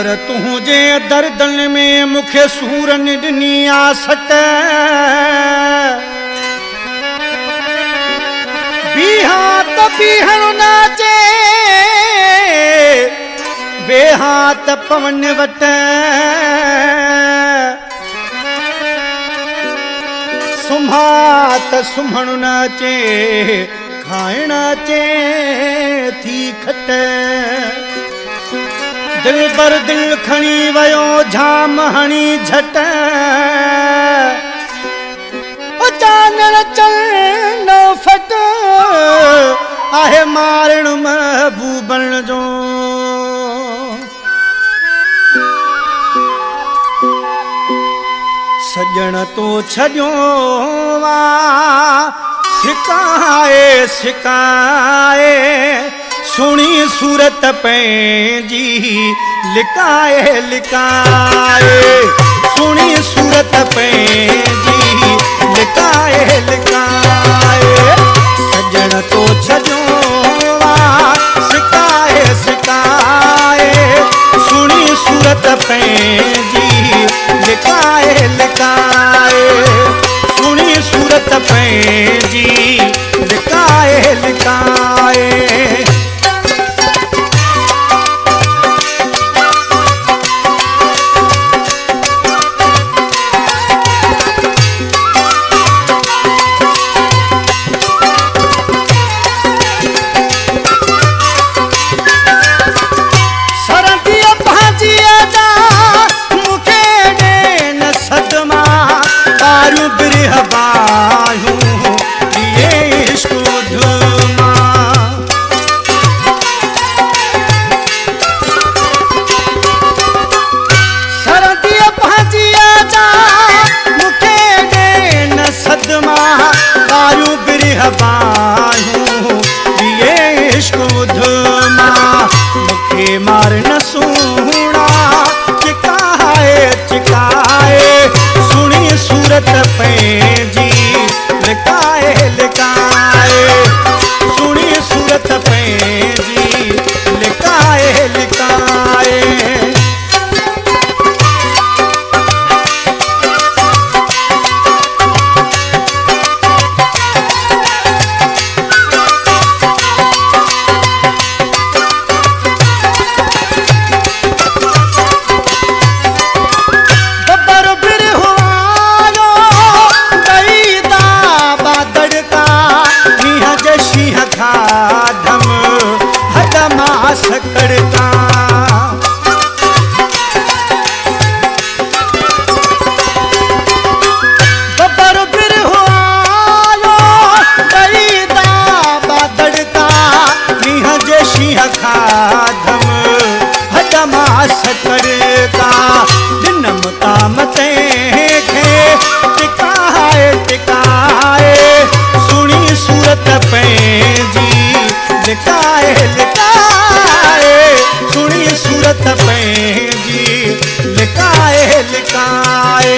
पर तुझे दर्दन में मुखे सूरन ॾिनी आसट बीहा त बीहण नाचे वेहा त पवन वट सुम्हा त सुम्हण नाचे खाइण अचे थी खट दिल पर दिल खणी वयो झाम हणी झट चानण चल फट आहे मारण महबूबन जो सजण तो छॾियो वा सिकाए सिकाए सुणी सूरत पंहिंजी लिकाए लिकाए सुणी सूरत पंहिंजी लिकाए लिकाए सजण तो छॾियो वा सिकाए सिकाए सुणी सूरत पंहिंजी लिकाए लिकाए सुणी सूरत पंहिंजी लिकाए लिकाए मार न सुना चिकाए चिकाए सुनी सूरत पंहिंजी लिकाए लिकाए सुनी सूरत पंहिंजी लिकाए लिकाए सकड़ता बबर बिर हो आयो दईदा बादड़का मीह जे शीह खाधम हदमा सकड़का दिनम ताम ते खे टिकाए टिकाए सुणी सूरत पंहिंजी लिकाए लिकाए सुणी सूरत पंहिंजी लिकाए लिकाए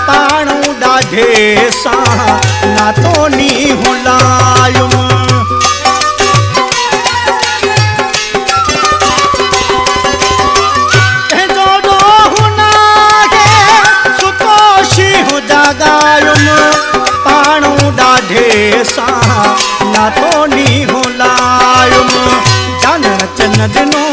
पाणू ॾाढे सां नातो नी हुलायुम जोड़ो हुनागे सुतो शीहु जागायुम पाणू ॾाढे सां नातो नी हुलायुम चानण चन दिनो